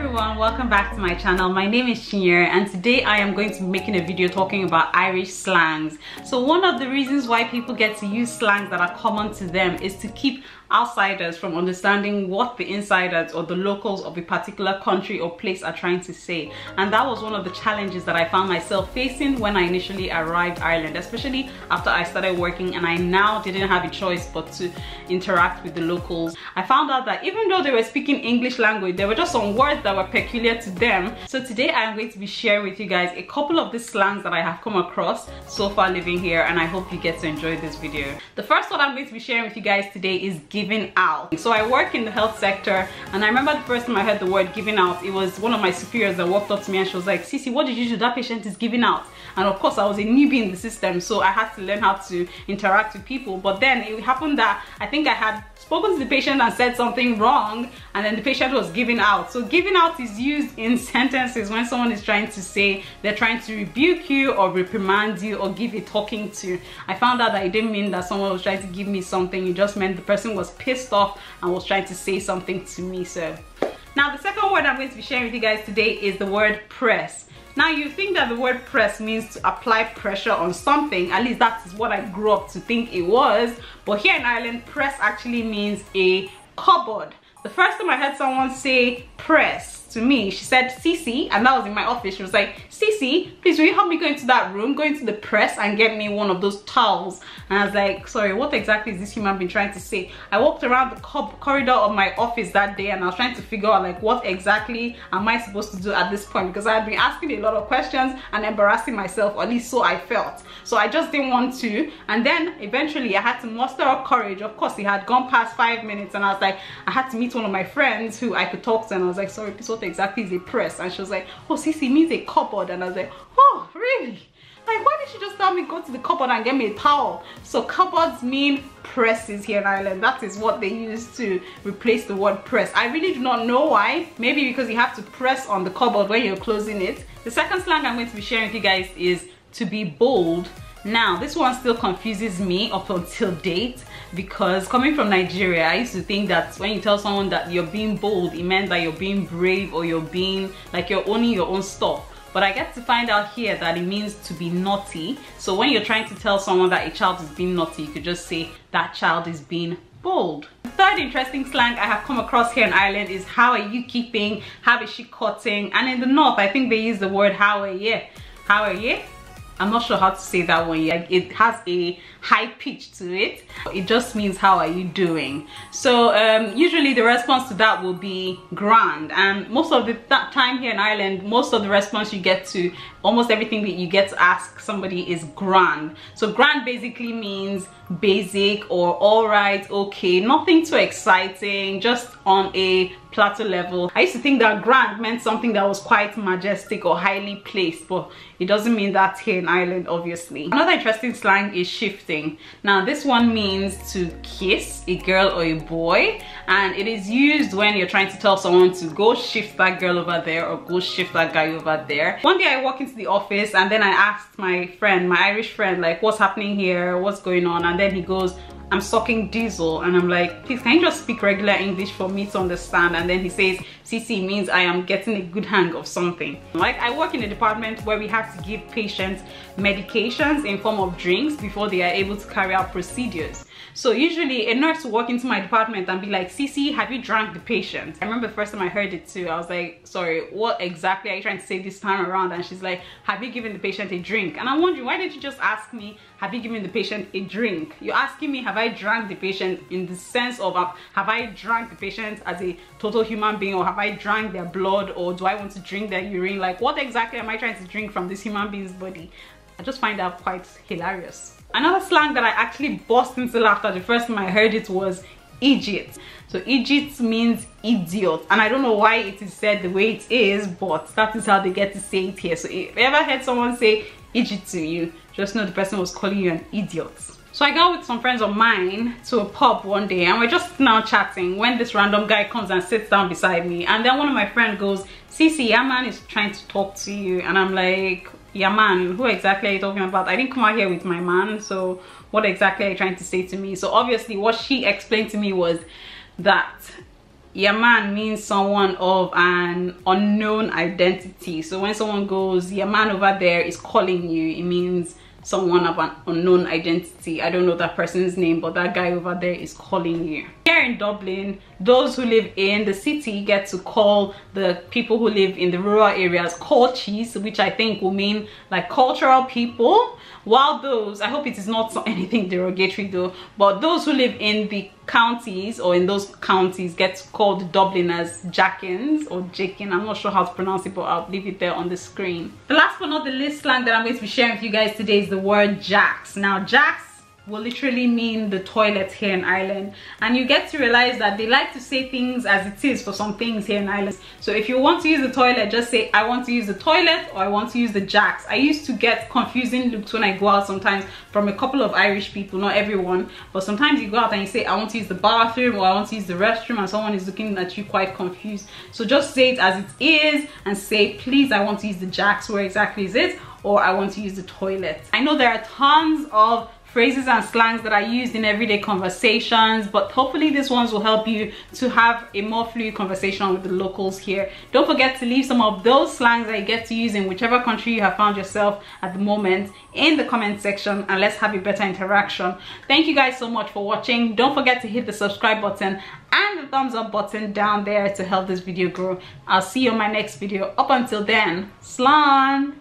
everyone, welcome back to my channel. My name is Chinyere and today I am going to be making a video talking about Irish slangs. So one of the reasons why people get to use slangs that are common to them is to keep outsiders from understanding what the insiders or the locals of a particular country or place are trying to say. And that was one of the challenges that I found myself facing when I initially arrived Ireland, especially after I started working and I now didn't have a choice but to interact with the locals. I found out that even though they were speaking English language, there were just some words that were peculiar to them. So today I am going to be sharing with you guys a couple of the slangs that I have come across so far living here, and I hope you get to enjoy this video. The first one I'm going to be sharing with you guys today is giving out. So I work in the health sector, and I remember the first time I heard the word giving out, it was one of my superiors that walked up to me and she was like, "Sisi, what did you do? That patient is giving out." And of course I was a newbie in the system, so I had to learn how to interact with people. But then it happened that I think I had spoken to the patient and said something wrong, and then the patient was giving out. So giving out is used in sentences when someone is trying to say they're trying to rebuke you or reprimand you or give a talking to. I found out that it didn't mean that someone was trying to give me something, it just meant the person was pissed off and was trying to say something to me. So now the second word I'm going to be sharing with you guys today is the word press. Now you think that the word press means to apply pressure on something, at least that is what I grew up to think it was, but here in Ireland press actually means a cupboard. The first time I heard someone say press to me, she said "Sisi," and that was in my office. She was like, "Sisi, please will you help me go into that room, go into the press and get me one of those towels?" And I was like, sorry, what exactly is this human being trying to say? I walked around the corridor of my office that day and I was trying to figure out like what exactly am I supposed to do at this point, because I had been asking a lot of questions and embarrassing myself, or at least so I felt. So I just didn't want to, and then eventually I had to muster up courage. Of course it had gone past 5 minutes and I was like, I had to meet one of my friends who I could talk to, and I was like, sorry, please, what exactly is a press? And she was like, "Oh, Sisi, means a cupboard." And I was like, "Oh, really? Like, why did she just tell me go to the cupboard and get me a towel?" So cupboards mean presses here in Ireland. That is what they use to replace the word press. I really do not know why. Maybe because you have to press on the cupboard when you're closing it. The second slang I'm going to be sharing with you guys is to be bold. Now this one still confuses me up until date, because coming from Nigeria, I used to think that when you tell someone that you're being bold, it meant that you're being brave or you're being like you're owning your own stuff. But I get to find out here that it means to be naughty. So when you're trying to tell someone that a child is being naughty, you could just say that child is being bold. The third interesting slang I have come across here in Ireland is "how are you keeping?" "How is she cutting?" And in the north I think they use the word "how are you?" "How are you?" I'm not sure how to say that one yet. It has a high pitch to it. It just means "how are you doing?" So usually the response to that will be "grand," and most of the time here in Ireland, most of the response you get to almost everything that you get to ask somebody is "grand." So grand basically means basic or alright, okay, nothing too exciting, just on a plateau level. I used to think that grand meant something that was quite majestic or highly placed, but it doesn't mean that here in Ireland, obviously. Another interesting slang is shifting. Now this one means to kiss a girl or a boy, and it is used when you're trying to tell someone to go shift that girl over there or go shift that guy over there. One day I walk into the office and then I asked my friend, my Irish friend, like, what's happening here, what's going on? And then he goes, "I'm sucking diesel." And I'm like, "Please, can you just speak regular English for me to understand?" And then he says, "Sisi means I am getting a good hang of something." Like, I work in a department where we have to give patients medications in form of drinks before they are able to carry out procedures. So usually a nurse will walk into my department and be like, "Sisi, have you drank the patient?" I remember the first time I heard it too, I was like, sorry, what exactly are you trying to say this time around? And she's like, "Have you given the patient a drink?" And I'm wondering, why didn't you just ask me, have you given the patient a drink? You're asking me, have I drank the patient in the sense of, have I drank the patient as a total human being, or have I drank their blood, or do I want to drink their urine? Like, what exactly am I trying to drink from this human being's body? I just find that quite hilarious. Another slang that I actually burst into laughter the first time I heard it was idiot. So idiot means idiot, and I don't know why it is said the way it is, but that is how they get to say it here. So if you ever heard someone say idiot to you, just know the person was calling you an idiot. So I got with some friends of mine to a pub one day, and we're just now chatting when this random guy comes and sits down beside me, and then one of my friends goes, "Sisi, your man is trying to talk to you." And I'm like, "Yeah, man, who exactly are you talking about? I didn't come out here with my man, so what exactly are you trying to say to me?" So obviously what she explained to me was that Yaman means someone of an unknown identity. So when someone goes, Yaman over there is calling you, it means someone of an unknown identity. I don't know that person's name, but that guy over there is calling you. Here in Dublin, those who live in the city get to call the people who live in the rural areas culchies, which I think will mean like cultural people, while those, I hope it is not anything derogatory though, but those who live in the counties or in those counties get called Dubliners Jackins or Jakin. I'm not sure how to pronounce it, but I'll leave it there on the screen. The last but not the least slang that I'm going to be sharing with you guys today is the word jacks. Now jacks will literally mean the toilet here in Ireland, and you get to realize that they like to say things as it is for some things here in Ireland. So if you want to use the toilet, just say I want to use the toilet or I want to use the jacks. I used to get confusing looks when I go out sometimes from a couple of Irish people, not everyone, but sometimes you go out and you say I want to use the bathroom or I want to use the restroom, and someone is looking at you quite confused. So just say it as it is and say, please, I want to use the jacks. Where exactly is it? Or I want to use the toilet. I know there are tons of phrases and slangs that are used in everyday conversations, but hopefully these ones will help you to have a more fluid conversation with the locals here. Don't forget to leave some of those slangs that you get to use in whichever country you have found yourself at the moment in the comment section, and let's have a better interaction. Thank you guys so much for watching. Don't forget to hit the subscribe button and the thumbs up button down there to help this video grow. I'll see you in my next video. Up until then, Slan!